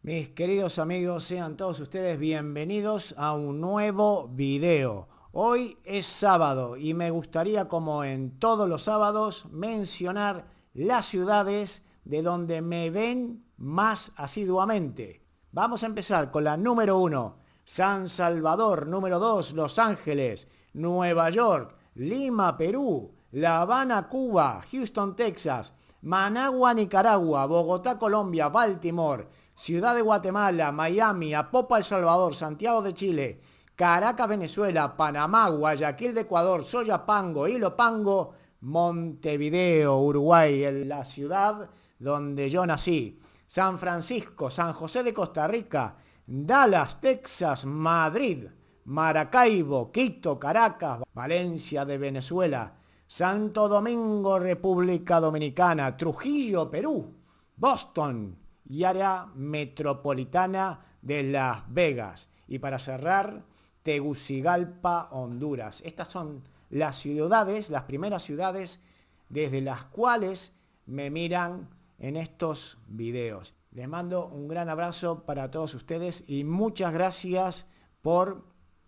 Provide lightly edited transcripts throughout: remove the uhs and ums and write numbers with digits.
Mis queridos amigos, sean todos ustedes bienvenidos a un nuevo video. Hoy es sábado y me gustaría, como en todos los sábados, mencionar las ciudades de donde me ven más asiduamente. Vamos a empezar con la número 1, San Salvador; número 2, Los Ángeles; Nueva York; Lima, Perú; La Habana, Cuba; Houston, Texas; Managua, Nicaragua; Bogotá, Colombia; Baltimore; Ciudad de Guatemala; Miami; Apopa, El Salvador; Santiago de Chile; Caracas, Venezuela; Panamá; Guayaquil de Ecuador; Soyapango; Ilopango; Montevideo, Uruguay, la ciudad donde yo nací; San Francisco; San José de Costa Rica; Dallas, Texas; Madrid; Maracaibo; Quito; Caracas; Valencia de Venezuela; Santo Domingo, República Dominicana; Trujillo, Perú; Boston y área metropolitana de Las Vegas. Y para cerrar, Tegucigalpa, Honduras. Estas son las ciudades, las primeras ciudades desde las cuales me miran en estos videos. Les mando un gran abrazo para todos ustedes y muchas gracias por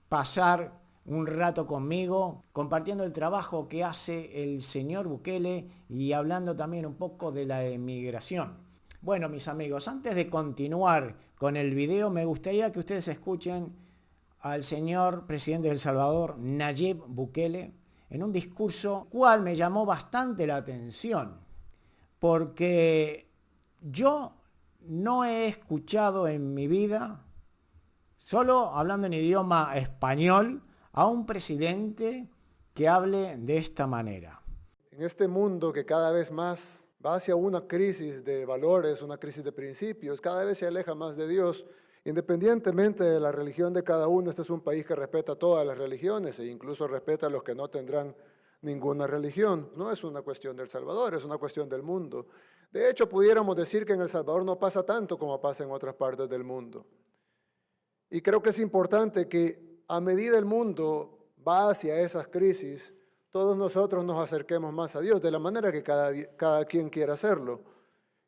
pasar un rato conmigo, compartiendo el trabajo que hace el señor Bukele y hablando también un poco de la emigración. Bueno, mis amigos, antes de continuar con el video, me gustaría que ustedes escuchen al señor presidente de El Salvador, Nayib Bukele, en un discurso cual me llamó bastante la atención, porque yo no he escuchado en mi vida, solo hablando en idioma español, a un presidente que hable de esta manera. En este mundo que cada vez más va hacia una crisis de valores, una crisis de principios, cada vez se aleja más de Dios, independientemente de la religión de cada uno. Este es un país que respeta todas las religiones e incluso respeta a los que no tendrán ninguna religión. No es una cuestión de El Salvador, es una cuestión del mundo. De hecho, pudiéramos decir que en El Salvador no pasa tanto como pasa en otras partes del mundo. Y creo que es importante que a medida el mundo va hacia esas crisis, todos nosotros nos acerquemos más a Dios, de la manera que cada quien quiera hacerlo,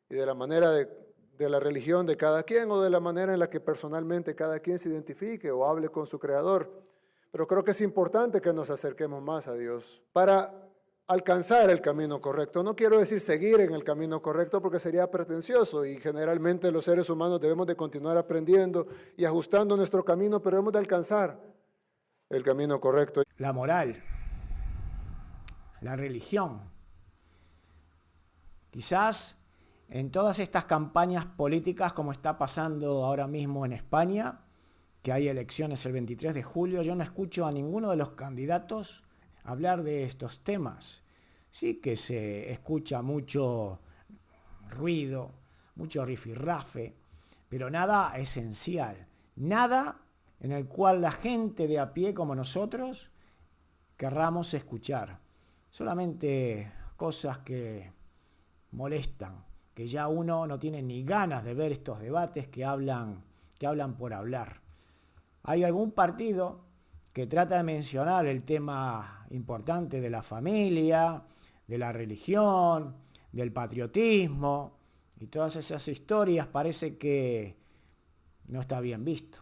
y de la manera de la religión de cada quien, o de la manera en la que personalmente cada quien se identifique o hable con su Creador. Pero creo que es importante que nos acerquemos más a Dios para alcanzar el camino correcto. No quiero decir seguir en el camino correcto, porque sería pretencioso, y generalmente los seres humanos debemos de continuar aprendiendo y ajustando nuestro camino, pero debemos de alcanzar el camino correcto. La moral, la religión. Quizás en todas estas campañas políticas, como está pasando ahora mismo en España, que hay elecciones el 23 de julio, yo no escucho a ninguno de los candidatos hablar de estos temas. Sí que se escucha mucho ruido, mucho rifirrafe, pero nada esencial, nada en el cual la gente de a pie como nosotros querramos escuchar. Solamente cosas que molestan, que ya uno no tiene ni ganas de ver estos debates que hablan por hablar. Hay algún partido que trata de mencionar el tema importante de la familia, de la religión, del patriotismo, y todas esas historias parece que no está bien visto.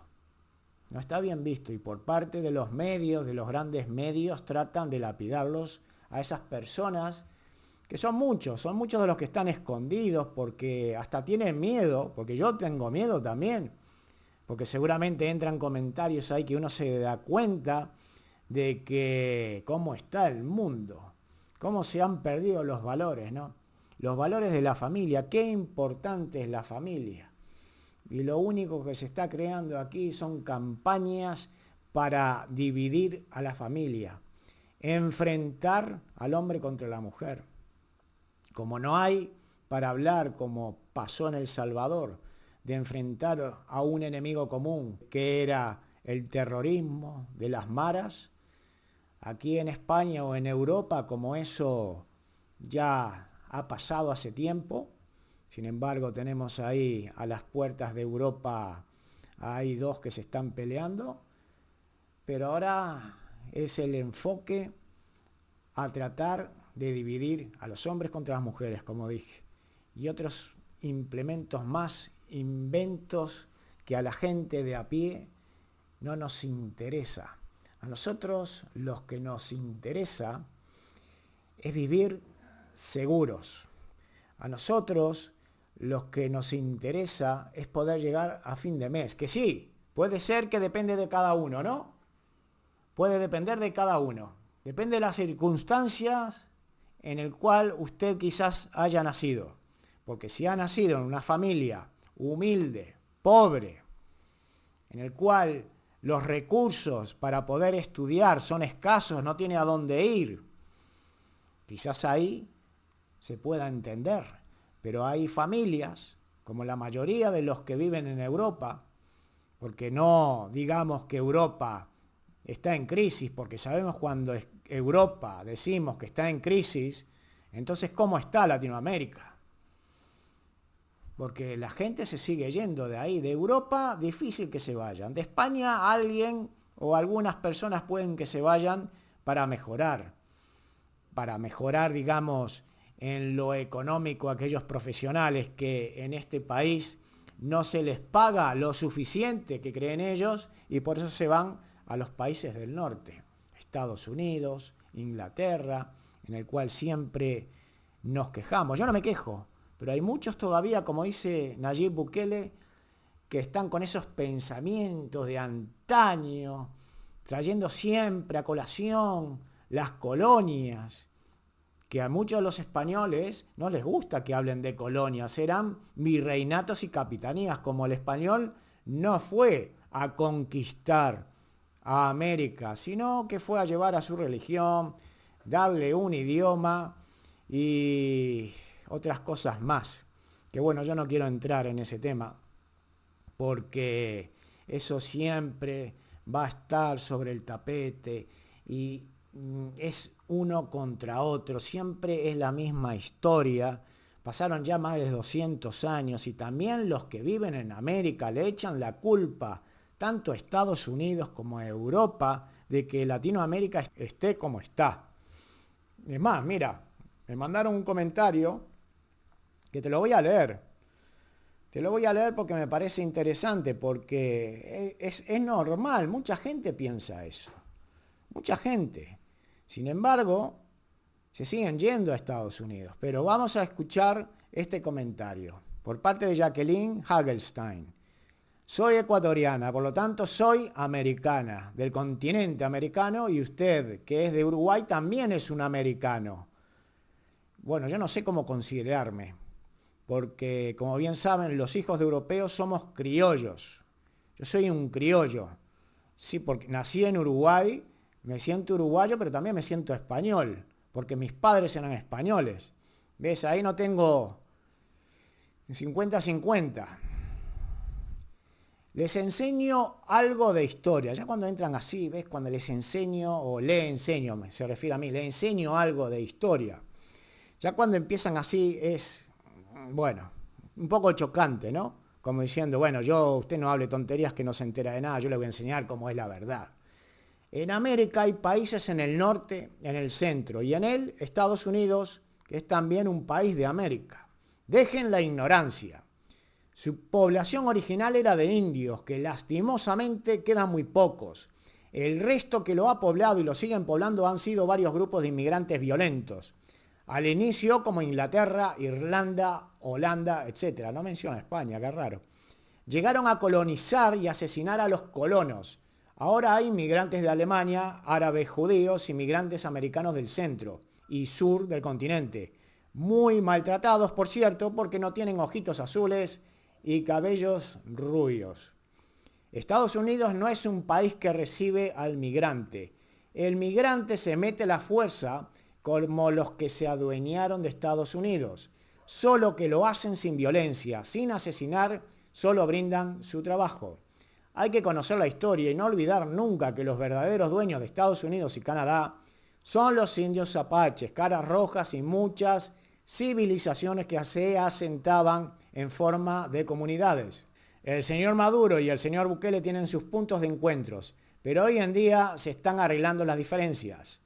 No está bien visto, y por parte de los medios, de los grandes medios, tratan de lapidarlos a esas personas, que son muchos de los que están escondidos, porque hasta tienen miedo, porque yo tengo miedo también, porque seguramente entran comentarios ahí que uno se da cuenta de que cómo está el mundo, cómo se han perdido los valores, ¿no? Los valores de la familia, qué importante es la familia. Y lo único que se está creando aquí son campañas para dividir a la familia, enfrentar al hombre contra la mujer. Como no hay para hablar, como pasó en El Salvador, de enfrentar a un enemigo común, que era el terrorismo de las maras, aquí en España o en Europa, como eso ya ha pasado hace tiempo. Sin embargo, tenemos ahí a las puertas de Europa, hay dos que se están peleando, pero ahora es el enfoque a tratar de dividir a los hombres contra las mujeres, como dije, y otros implementos más inventos que a la gente de a pie no nos interesa. A nosotros lo que nos interesa es vivir seguros. A nosotros lo que nos interesa es poder llegar a fin de mes. Que sí, puede ser que depende de cada uno, ¿no? Puede depender de cada uno. Depende de las circunstancias en el cual usted quizás haya nacido. Porque si ha nacido en una familia humilde, pobre, en el cual los recursos para poder estudiar son escasos, no tiene a dónde ir, quizás ahí se pueda entender. Pero hay familias, como la mayoría de los que viven en Europa, porque no digamos que Europa está en crisis, porque sabemos cuando Europa decimos que está en crisis, entonces ¿cómo está Latinoamérica? Porque la gente se sigue yendo de ahí. De Europa, difícil que se vayan. De España, alguien o algunas personas pueden que se vayan para mejorar, digamos, en lo económico a aquellos profesionales que en este país no se les paga lo suficiente que creen ellos y por eso se van a los países del norte, Estados Unidos, Inglaterra, en el cual siempre nos quejamos. Yo no me quejo, pero hay muchos todavía, como dice Nayib Bukele, que están con esos pensamientos de antaño, trayendo siempre a colación las colonias, que a muchos de los españoles no les gusta que hablen de colonias, eran virreinatos y capitanías, como el español no fue a conquistar a América, sino que fue a llevar a su religión, darle un idioma y otras cosas más. Que bueno, yo no quiero entrar en ese tema, porque eso siempre va a estar sobre el tapete y es uno contra otro, siempre es la misma historia. Pasaron ya más de 200 años y también los que viven en América le echan la culpa tanto a Estados Unidos como a Europa de que Latinoamérica esté como está. Es más, mira, me mandaron un comentario que te lo voy a leer. Te lo voy a leer porque me parece interesante, porque es normal, mucha gente piensa eso. Mucha gente. Sin embargo, se siguen yendo a Estados Unidos. Pero vamos a escuchar este comentario por parte de Jacqueline Hagelstein. Soy ecuatoriana, por lo tanto soy americana, del continente americano, y usted, que es de Uruguay, también es un americano. Bueno, yo no sé cómo considerarme, porque como bien saben, los hijos de europeos somos criollos. Yo soy un criollo. Sí, porque nací en Uruguay, me siento uruguayo, pero también me siento español, porque mis padres eran españoles. ¿Ves? Ahí no tengo 50-50. Les enseño algo de historia. Ya cuando entran así, ¿ves? Cuando les enseño, o le enseño, se refiere a mí, le enseño algo de historia. Ya cuando empiezan así es, bueno, un poco chocante, ¿no? Como diciendo, bueno, usted no hable tonterías que no se entera de nada, yo le voy a enseñar cómo es la verdad. En América hay países en el norte, en el centro, y en él, Estados Unidos, que es también un país de América. Dejen la ignorancia. Su población original era de indios, que lastimosamente quedan muy pocos. El resto que lo ha poblado y lo siguen poblando han sido varios grupos de inmigrantes violentos. Al inicio como Inglaterra, Irlanda, Holanda, etc. No menciona España, qué raro. Llegaron a colonizar y asesinar a los colonos. Ahora hay inmigrantes de Alemania, árabes, judíos, inmigrantes americanos del centro y sur del continente. Muy maltratados, por cierto, porque no tienen ojitos azules y cabellos rubios. Estados Unidos no es un país que recibe al migrante. El migrante se mete a la fuerza como los que se adueñaron de Estados Unidos. Solo que lo hacen sin violencia, sin asesinar, solo brindan su trabajo. Hay que conocer la historia y no olvidar nunca que los verdaderos dueños de Estados Unidos y Canadá son los indios apaches, caras rojas y muchas civilizaciones que se asentaban en forma de comunidades. El señor Maduro y el señor Bukele tienen sus puntos de encuentros, pero hoy en día se están arreglando las diferencias.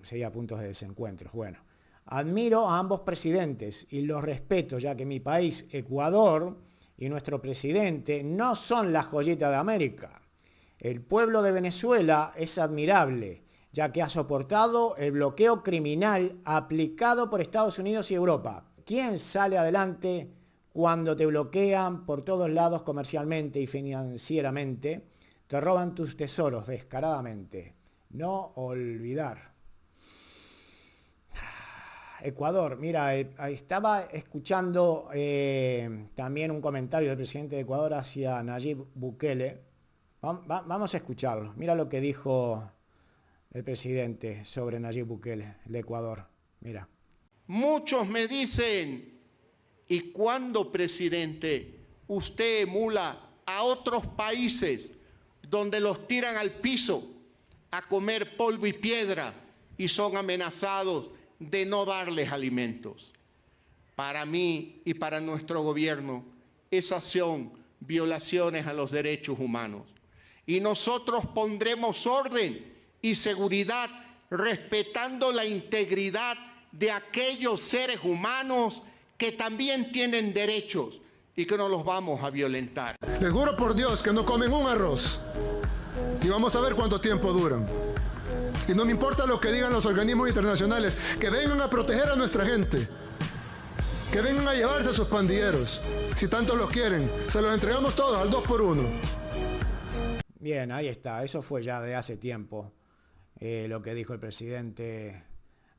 Sería puntos de desencuentros. Bueno, admiro a ambos presidentes y los respeto, ya que mi país, Ecuador, y nuestro presidente no son la joyita de América. El pueblo de Venezuela es admirable, ya que ha soportado el bloqueo criminal aplicado por Estados Unidos y Europa. ¿Quién sale adelante cuando te bloquean por todos lados comercialmente y financieramente? Te roban tus tesoros descaradamente. No olvidar. Ecuador, mira, estaba escuchando también un comentario del presidente de Ecuador hacia Nayib Bukele. Vamos a escucharlo. Mira lo que dijo el presidente sobre Nayib Bukele, de Ecuador. Mira. Muchos me dicen, ¿y cuándo, presidente, usted emula a otros países donde los tiran al piso a comer polvo y piedra y son amenazados de no darles alimentos? Para mí y para nuestro gobierno, esas son violaciones a los derechos humanos. Y nosotros pondremos orden y seguridad respetando la integridad de aquellos seres humanos que también tienen derechos y que no los vamos a violentar. Les juro por Dios que no comen un arroz. Y vamos a ver cuánto tiempo duran. Y no me importa lo que digan los organismos internacionales, que vengan a proteger a nuestra gente. Que vengan a llevarse a sus pandilleros. Si tanto los quieren, se los entregamos todos al 2x1. Bien, ahí está. Eso fue ya de hace tiempo lo que dijo el presidente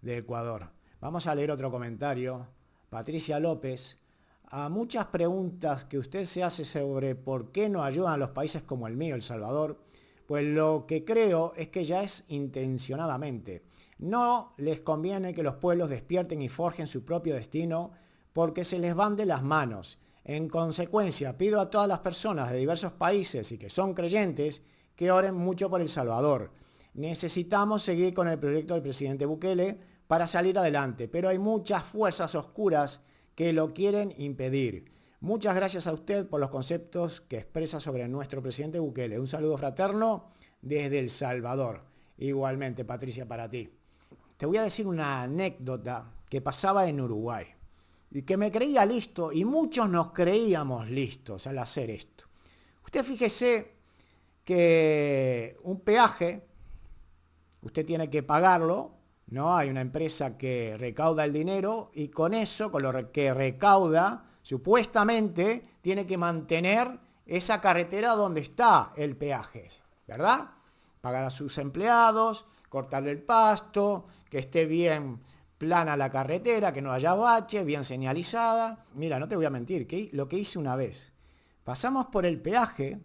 de Ecuador. Vamos a leer otro comentario. Patricia López. A muchas preguntas que usted se hace sobre por qué no ayudan a los países como el mío, El Salvador, pues lo que creo es que ya es intencionadamente. No les conviene que los pueblos despierten y forjen su propio destino porque se les van de las manos. En consecuencia, pido a todas las personas de diversos países y que son creyentes que oren mucho por El Salvador. Necesitamos seguir con el proyecto del presidente Bukele para salir adelante, pero hay muchas fuerzas oscuras que lo quieren impedir. Muchas gracias a usted por los conceptos que expresa sobre nuestro presidente Bukele. Un saludo fraterno desde El Salvador. Igualmente, Patricia, para ti. Te voy a decir una anécdota que pasaba en Uruguay y que me creía listo, y muchos nos creíamos listos al hacer esto. Usted fíjese que un peaje, usted tiene que pagarlo, ¿no? Hay una empresa que recauda el dinero y con eso, con lo que recauda, supuestamente tiene que mantener esa carretera donde está el peaje, ¿verdad? Pagar a sus empleados, cortarle el pasto, que esté bien plana la carretera, que no haya bache, bien señalizada. Mira, no te voy a mentir, que lo que hice una vez. Pasamos por el peaje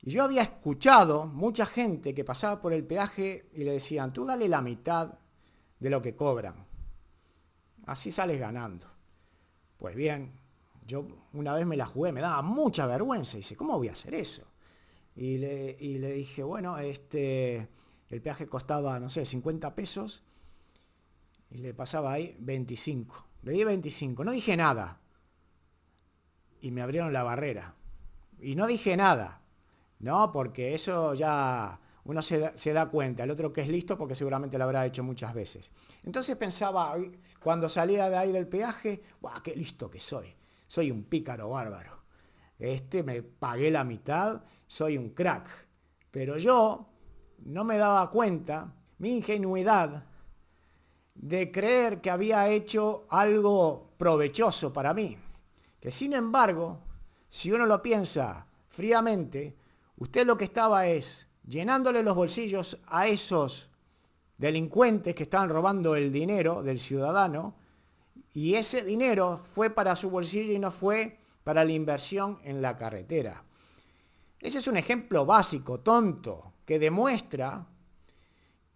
y yo había escuchado mucha gente que pasaba por el peaje y le decían, tú dale la mitad de lo que cobran. Así sales ganando. Pues bien, yo una vez me la jugué, me daba mucha vergüenza. Y dice, ¿cómo voy a hacer eso? Y le dije, bueno, el peaje costaba, no sé, 50 pesos. Y le pasaba ahí 25. Le di 25, no dije nada. Y me abrieron la barrera. Y no dije nada. No, porque eso ya uno se da cuenta. El otro que es listo porque seguramente lo habrá hecho muchas veces. Entonces pensaba, cuando salía de ahí del peaje, ¡guau, qué listo que soy! Soy un pícaro bárbaro. Me pagué la mitad, soy un crack. Pero yo no me daba cuenta, mi ingenuidad, de creer que había hecho algo provechoso para mí. Que sin embargo, si uno lo piensa fríamente, usted lo que estaba es llenándole los bolsillos a esos delincuentes que estaban robando el dinero del ciudadano, y ese dinero fue para su bolsillo y no fue para la inversión en la carretera. Ese es un ejemplo básico, tonto, que demuestra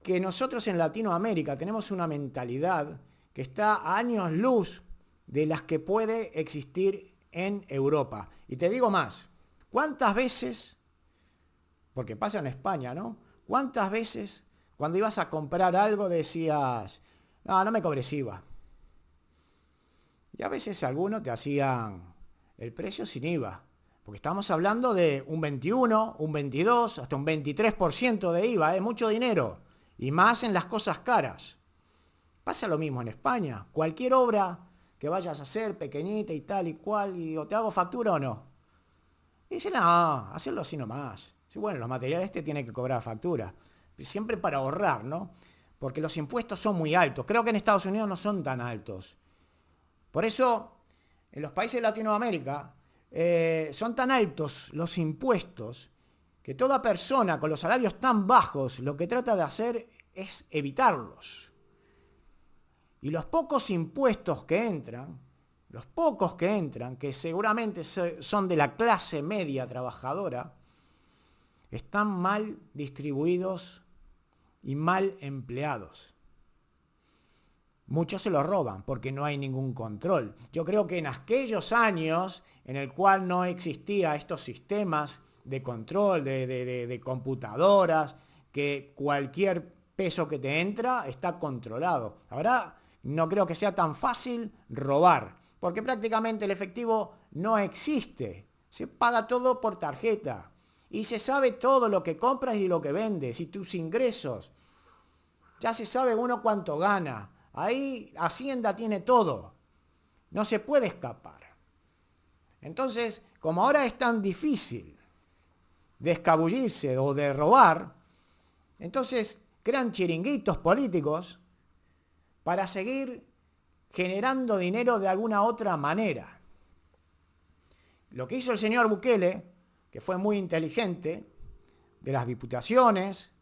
que nosotros en Latinoamérica tenemos una mentalidad que está a años luz de las que puede existir en Europa. Y te digo más, ¿cuántas veces, porque pasa en España, ¿no? ¿Cuántas veces cuando ibas a comprar algo decías, no me cobres IVA? Y a veces algunos te hacían el precio sin IVA, porque estamos hablando de un 21, un 22, hasta un 23% de IVA, es mucho dinero, y más en las cosas caras. Pasa lo mismo en España. Cualquier obra que vayas a hacer, pequeñita y tal y cual, y o te hago factura o no. Y dice, no, hacerlo así nomás. Dice, bueno, los materiales tienen que cobrar factura. Siempre para ahorrar, ¿no? Porque los impuestos son muy altos. Creo que en Estados Unidos no son tan altos. Por eso, en los países de Latinoamérica, son tan altos los impuestos que toda persona con los salarios tan bajos lo que trata de hacer es evitarlos. Y los pocos impuestos que entran, que seguramente son de la clase media trabajadora, están mal distribuidos y mal empleados. Muchos se los roban porque no hay ningún control. Yo creo que en aquellos años en el cual no existía estos sistemas de control, de computadoras, que cualquier peso que te entra está controlado. Ahora no creo que sea tan fácil robar, porque prácticamente el efectivo no existe. Se paga todo por tarjeta y se sabe todo lo que compras y lo que vendes y tus ingresos. Ya se sabe uno cuánto gana. Ahí Hacienda tiene todo. No se puede escapar. Entonces, como ahora es tan difícil de escabullirse o de robar, entonces crean chiringuitos políticos para seguir generando dinero de alguna otra manera. Lo que hizo el señor Bukele, que fue muy inteligente, de las diputaciones,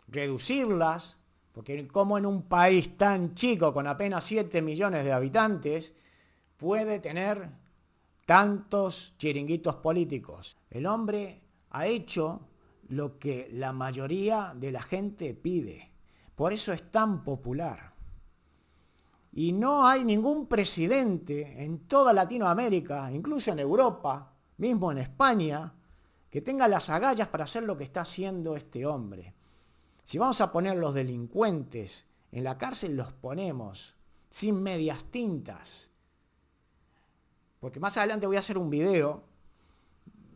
reducirlas, porque como en un país tan chico, con apenas 7 millones de habitantes, puede tener tantos chiringuitos políticos. El hombre ha hecho lo que la mayoría de la gente pide. Por eso es tan popular. Y no hay ningún presidente en toda Latinoamérica, incluso en Europa, mismo en España, que tenga las agallas para hacer lo que está haciendo este hombre. Si vamos a poner los delincuentes en la cárcel, los ponemos sin medias tintas. Porque más adelante voy a hacer un video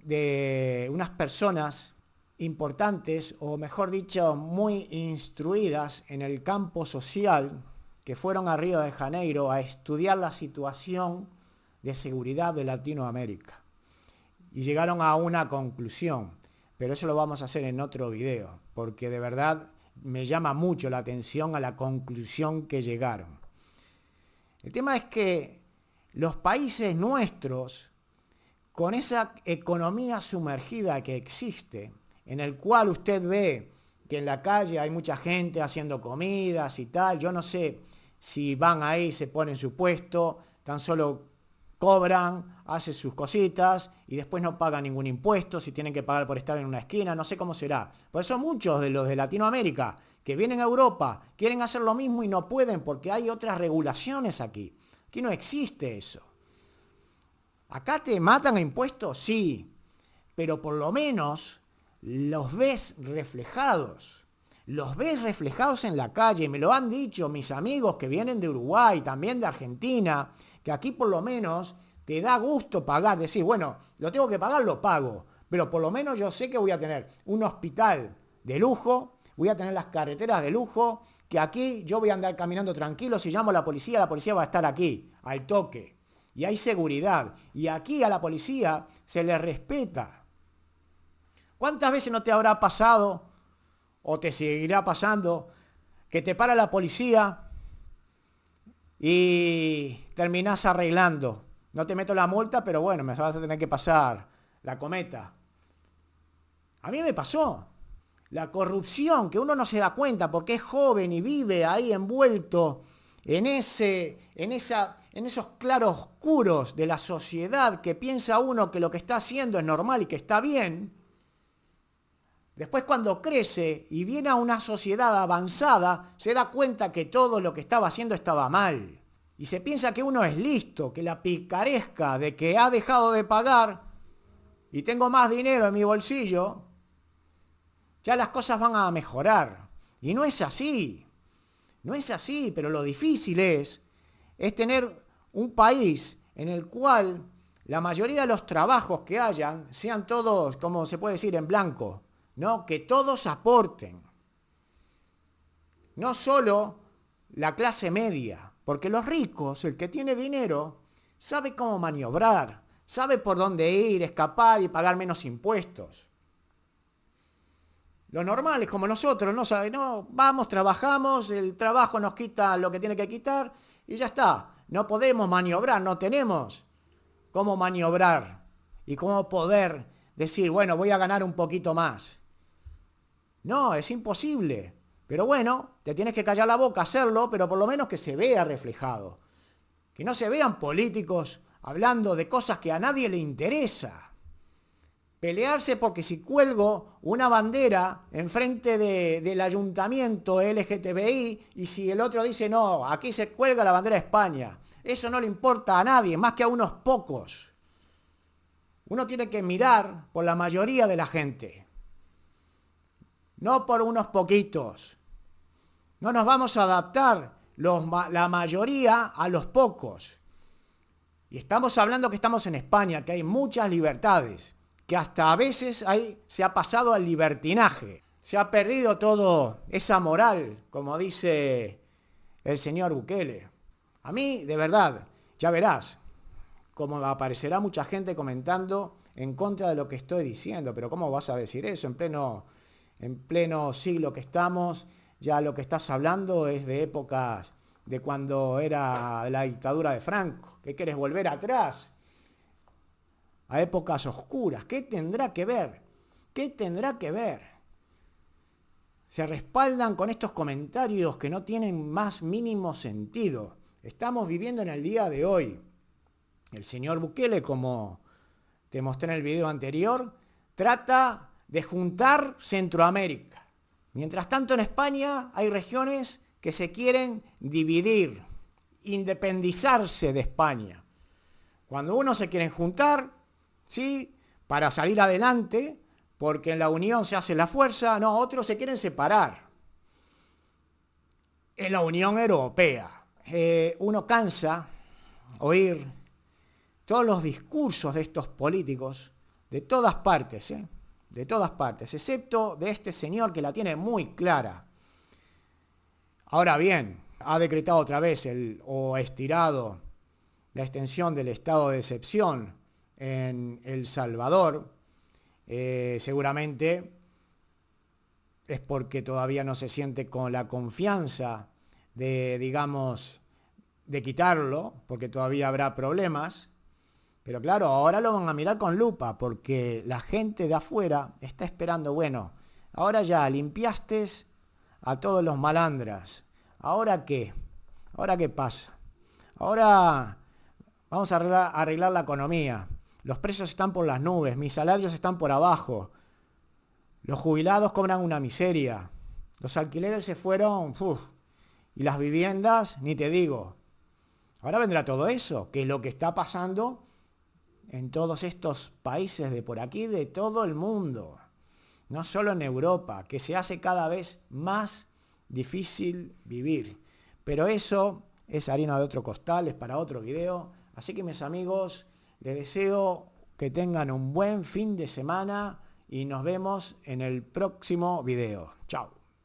de unas personas importantes, o mejor dicho, muy instruidas en el campo social, que fueron a Río de Janeiro a estudiar la situación de seguridad de Latinoamérica. Y llegaron a una conclusión, pero eso lo vamos a hacer en otro video, porque de verdad me llama mucho la atención a la conclusión que llegaron. El tema es que los países nuestros, con esa economía sumergida que existe, en el cual usted ve que en la calle hay mucha gente haciendo comidas y tal, yo no sé si van ahí, se ponen su puesto, tan solo cobran, hacen sus cositas y después no pagan ningún impuesto, si tienen que pagar por estar en una esquina, no sé cómo será. Por eso muchos de los de Latinoamérica que vienen a Europa quieren hacer lo mismo y no pueden porque hay otras regulaciones aquí. Aquí no existe eso. ¿Acá te matan a impuestos? Sí, pero por lo menos los ves reflejados. Los ves reflejados en la calle, me lo han dicho mis amigos que vienen de Uruguay, también de Argentina, que aquí por lo menos te da gusto pagar, decir, bueno, lo tengo que pagar, lo pago, pero por lo menos yo sé que voy a tener un hospital de lujo, voy a tener las carreteras de lujo, que aquí yo voy a andar caminando tranquilo, si llamo a la policía va a estar aquí, al toque, y hay seguridad, y aquí a la policía se le respeta. ¿Cuántas veces no te habrá pasado, o te seguirá pasando, que te para la policía y terminás arreglando? No te meto la multa, pero bueno, me vas a tener que pasar la cometa. A mí me pasó. La corrupción, que uno no se da cuenta porque es joven y vive ahí envuelto en esos claroscuros de la sociedad, que piensa uno que lo que está haciendo es normal y que está bien. Después, cuando crece y viene a una sociedad avanzada, se da cuenta que todo lo que estaba haciendo estaba mal. Y se piensa que uno es listo, que la picaresca de que ha dejado de pagar y tengo más dinero en mi bolsillo, ya las cosas van a mejorar. Y no es así. No es así, pero lo difícil es tener un país en el cual la mayoría de los trabajos que hayan sean todos, como se puede decir, en blanco. ¿No? Que todos aporten. No solo la clase media, Porque los ricos, el que tiene dinero, sabe cómo maniobrar, sabe por dónde ir, escapar y pagar menos impuestos. Los normales, como nosotros, no saben, no, vamos, trabajamos, el trabajo nos quita lo que tiene que quitar y ya está. No podemos maniobrar, no tenemos cómo maniobrar y cómo poder decir, bueno, voy a ganar un poquito más. No, es imposible. Pero bueno, te tienes que callar la boca, hacerlo, pero por lo menos que se vea reflejado. Que no se vean políticos hablando de cosas que a nadie le interesa. Pelearse porque si cuelgo una bandera enfrente del ayuntamiento LGTBI y si el otro dice no, aquí se cuelga la bandera de España. Eso no le importa a nadie, más que a unos pocos. Uno tiene que mirar por la mayoría de la gente, no por unos poquitos. No nos vamos a adaptar la mayoría a los pocos. Y estamos hablando que estamos en España, que hay muchas libertades, que hasta a veces ahí se ha pasado al libertinaje. Se ha perdido todo esa moral, como dice el señor Bukele. A mí, de verdad, ya verás, como aparecerá mucha gente comentando en contra de lo que estoy diciendo. Pero ¿cómo vas a decir eso? En pleno siglo que estamos, ya lo que estás hablando es de épocas de cuando era la dictadura de Franco. ¿Qué quieres volver atrás? A épocas oscuras. ¿Qué tendrá que ver? ¿Qué tendrá que ver? Se respaldan con estos comentarios que no tienen más mínimo sentido. Estamos viviendo en el día de hoy. El señor Bukele, como te mostré en el video anterior, trata de juntar Centroamérica. Mientras tanto en España hay regiones que se quieren dividir, independizarse de España. Cuando unos se quieren juntar, ¿sí?, para salir adelante, porque en la unión se hace la fuerza, no, otros se quieren separar. En la Unión Europea, uno cansa oír todos los discursos de estos políticos, de todas partes, de todas partes, excepto de este señor que la tiene muy clara. Ahora bien, ha decretado otra vez o estirado la extensión del estado de excepción en El Salvador. Seguramente es porque todavía no se siente con la confianza de quitarlo, porque todavía habrá problemas. Pero claro, ahora lo van a mirar con lupa, porque la gente de afuera está esperando, bueno, ahora ya limpiaste a todos los malandras. ¿Ahora qué? ¿Ahora qué pasa? Ahora vamos a arreglar la economía. Los precios están por las nubes, mis salarios están por abajo. Los jubilados cobran una miseria. Los alquileres se fueron, y las viviendas, ni te digo. Ahora vendrá todo eso, que es lo que está pasando en todos estos países de por aquí, de todo el mundo. No solo en Europa, que se hace cada vez más difícil vivir. Pero eso es harina de otro costal, es para otro video. Así que mis amigos, les deseo que tengan un buen fin de semana y nos vemos en el próximo video. Chao.